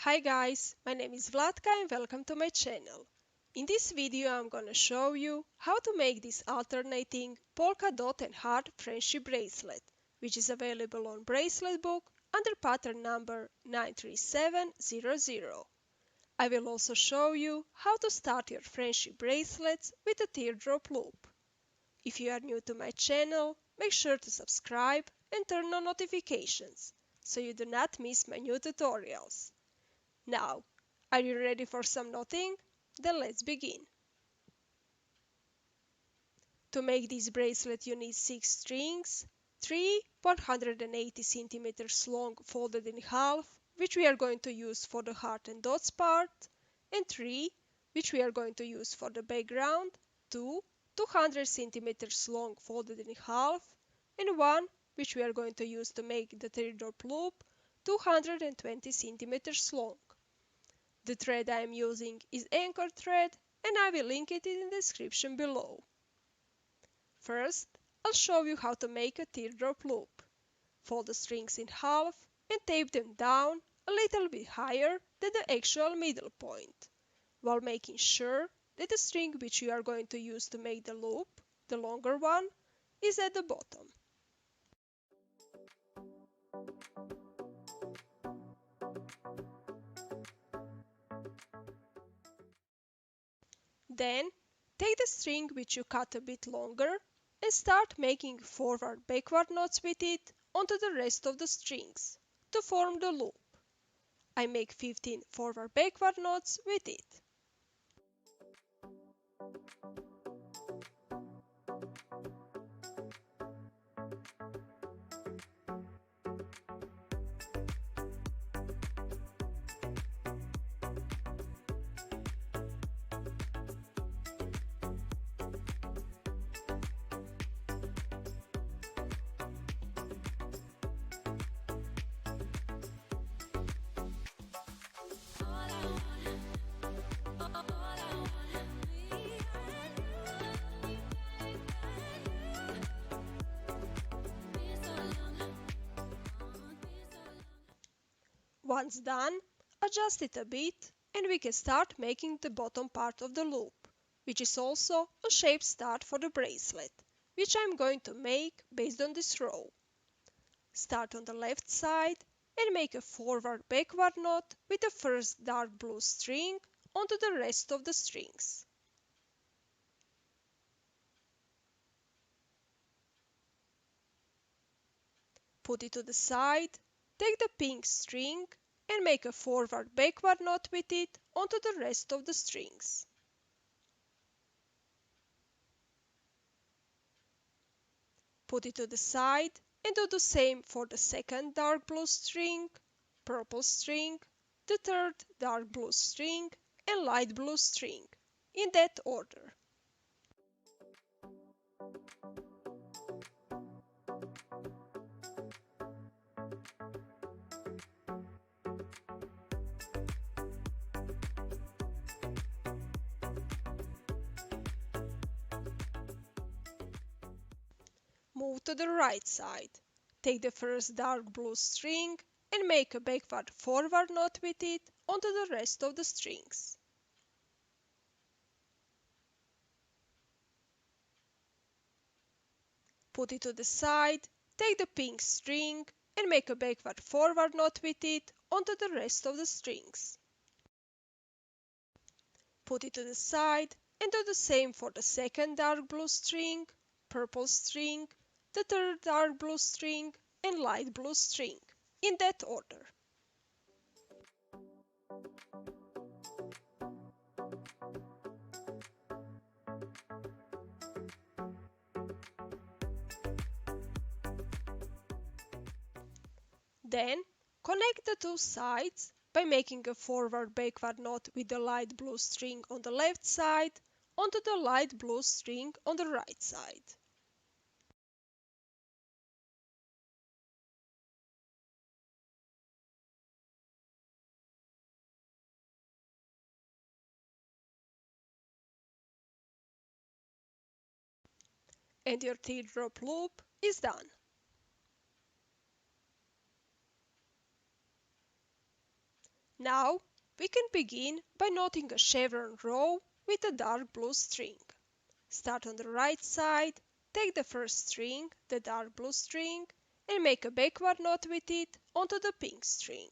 Hi guys, my name is Vlatka and welcome to my channel. In this video I'm gonna show you how to make this alternating polka dot and heart friendship bracelet, which is available on Bracelet Book under pattern number 93700. I will also show you how to start your friendship bracelets with a teardrop loop. If you are new to my channel, make sure to subscribe and turn on notifications so you do not miss my new tutorials. Now, are you ready for some knotting? Then let's begin. To make this bracelet you need 6 strings, 3 180 centimeters long folded in half, which we are going to use for the heart and dots part, and 3 which we are going to use for the background, 2 200 centimeters long folded in half, and 1 which we are going to use to make the teardrop loop, 220 centimeters long. The thread I am using is anchor thread and I will link it in the description below. First, I'll show you how to make a teardrop loop. Fold the strings in half and tape them down a little bit higher than the actual middle point, while making sure that the string which you are going to use to make the loop, the longer one, is at the bottom. Then, take the string which you cut a bit longer and start making forward-backward knots with it onto the rest of the strings to form the loop. I make 15 forward-backward knots with it. Once done, adjust it a bit and we can start making the bottom part of the loop, which is also a shape start for the bracelet, which I am going to make based on this row. Start on the left side and make a forward-backward knot with the first dark blue string onto the rest of the strings. Put it to the side, take the pink string and make a forward-backward knot with it onto the rest of the strings. Put it to the side and do the same for the second dark blue string, purple string, the third dark blue string and light blue string, in that order. Move to the right side. Take the first dark blue string and make a backward forward knot with it onto the rest of the strings. Put it to the side, take the pink string and make a backward forward knot with it onto the rest of the strings. Put it to the side and do the same for the second dark blue string, purple string, the third dark blue string and light blue string, in that order. Then connect the two sides by making a forward-backward knot with the light blue string on the left side onto the light blue string on the right side. And your teardrop loop is done. Now we can begin by knotting a chevron row with a dark blue string. Start on the right side, take the first string, the dark blue string, and make a backward knot with it onto the pink string.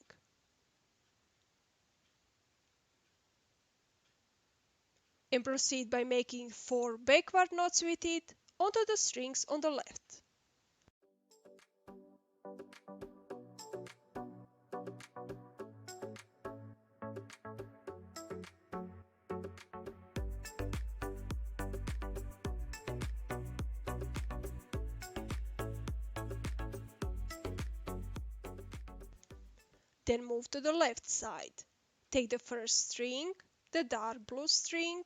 And proceed by making 4 backward knots with it onto the strings on the left. Then move to the left side. Take the first string, the dark blue string,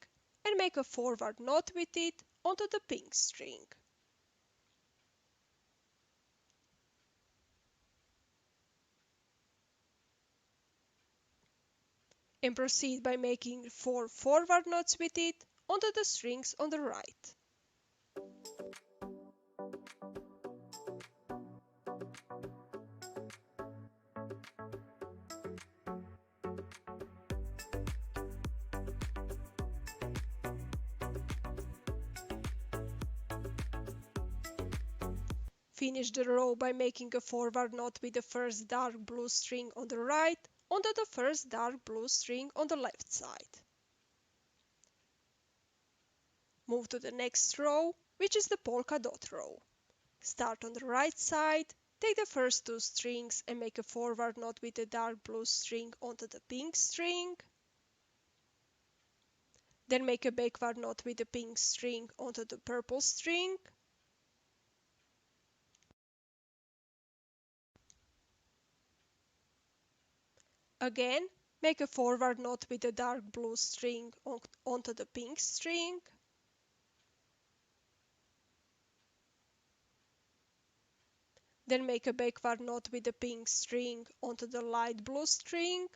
and make a forward knot with it onto the pink string. And proceed by making 4 forward knots with it onto the strings on the right. Finish the row by making a forward knot with the first dark blue string on the right onto the first dark blue string on the left side. Move to the next row, which is the polka dot row. Start on the right side, take the first 2 strings and make a forward knot with the dark blue string onto the pink string. Then make a backward knot with the pink string onto the purple string. Again, make a forward knot with the dark blue string onto the pink string. Then make a backward knot with the pink string onto the light blue string.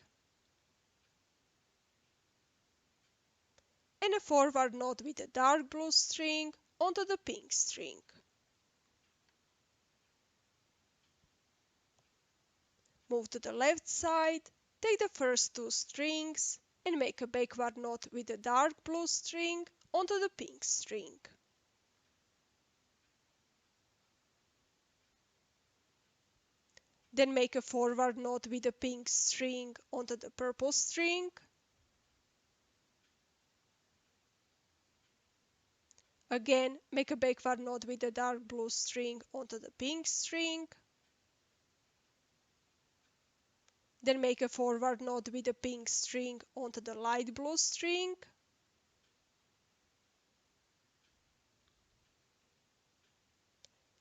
And a forward knot with the dark blue string onto the pink string. Move to the left side, take the first 2 strings and make a backward knot with the dark blue string onto the pink string. Then make a forward knot with the pink string onto the purple string. Again, make a backward knot with the dark blue string onto the pink string. Then make a forward knot with the pink string onto the light blue string.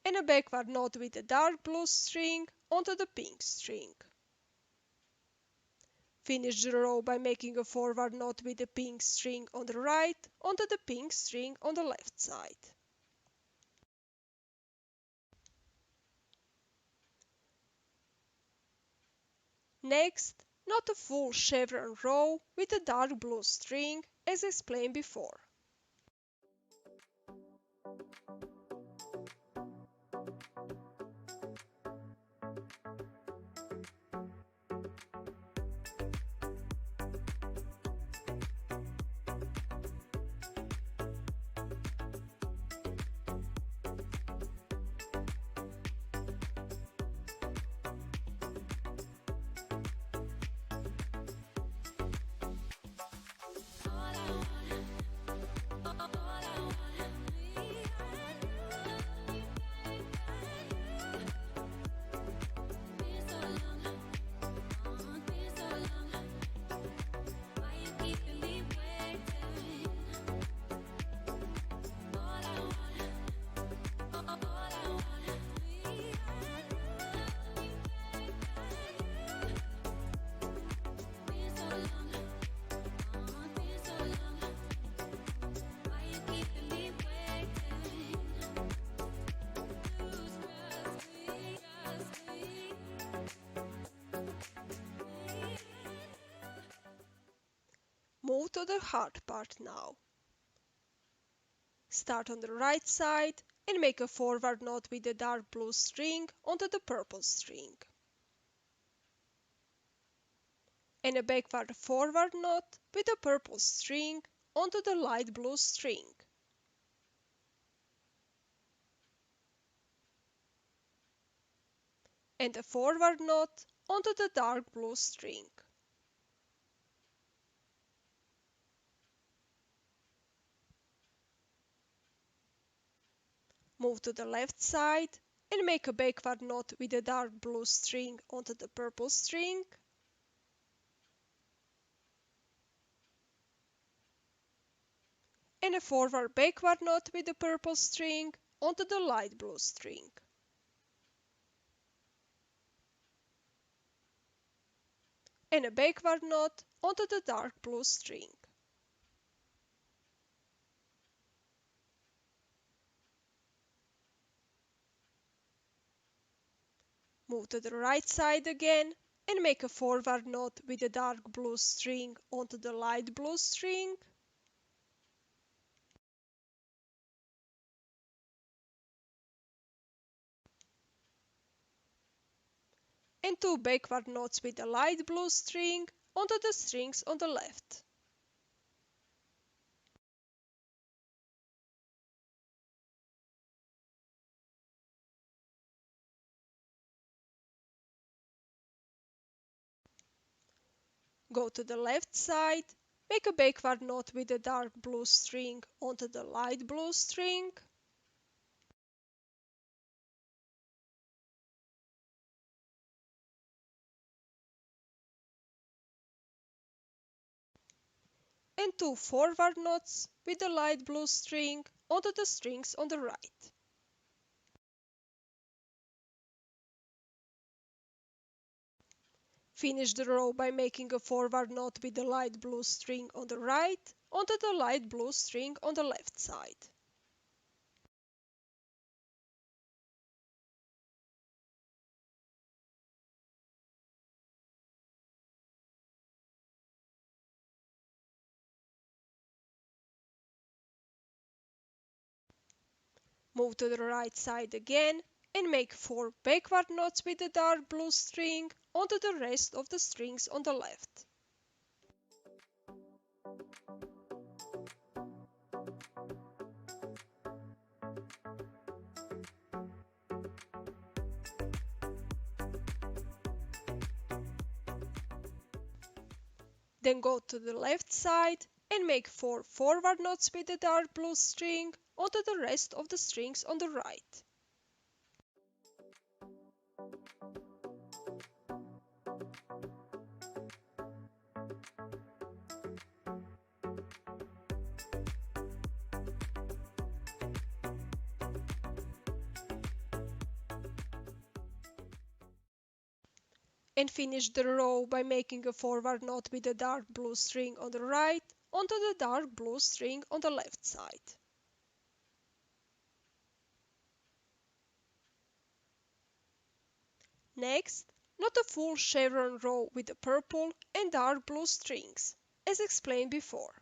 And a backward knot with the dark blue string onto the pink string. Finish the row by making a forward knot with the pink string on the right onto the pink string on the left side. Next, knot a full chevron row with a dark blue string as explained before. Move to the hard part now. Start on the right side and make a forward knot with the dark blue string onto the purple string. and a backward forward knot with a purple string onto the light blue string. And a forward knot onto the dark blue string. Move to the left side and make a backward knot with the dark blue string onto the purple string. And a forward backward knot with the purple string onto the light blue string. And a backward knot onto the dark blue string. Move to the right side again and make a forward knot with the dark blue string onto the light blue string. And 2 backward knots with the light blue string onto the strings on the left. Go to the left side, make a backward knot with the dark blue string onto the light blue string. And 2 forward knots with the light blue string onto the strings on the right. Finish the row by making a forward knot with the light blue string on the right onto the light blue string on the left side. Move to the right side again and make 4 backward knots with the dark blue string onto the rest of the strings on the left. Then go to the left side and make 4 forward knots with the dark blue string onto the rest of the strings on the right. And finish the row by making a forward knot with the dark blue string on the right onto the dark blue string on the left side. Next, knot a full chevron row with the purple and dark blue strings, as explained before.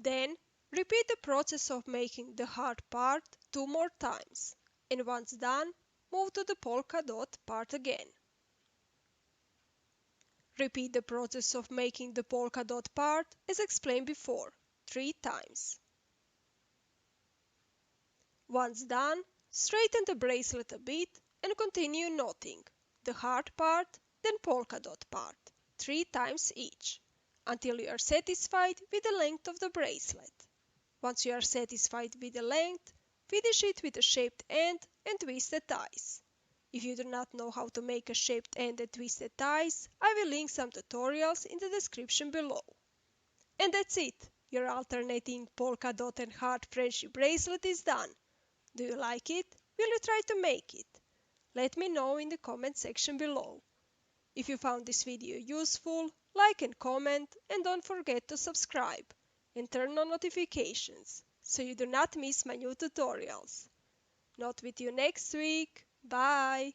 Then repeat the process of making the heart part 2 more times, and once done, move to the polka dot part again. Repeat the process of making the polka dot part as explained before, 3 times. Once done, straighten the bracelet a bit and continue knotting the heart part, then polka dot part, 3 times each, until you are satisfied with the length of the bracelet. Once you are satisfied with the length, finish it with a shaped end and twisted ties. If you do not know how to make a shaped end and twisted ties, I will link some tutorials in the description below. And that's it! Your alternating polka dot and heart friendship bracelet is done. Do you like it? Will you try to make it? Let me know in the comment section below. If you found this video useful, like and comment, and don't forget to subscribe and turn on notifications so you do not miss my new tutorials. Not with you next week. Bye!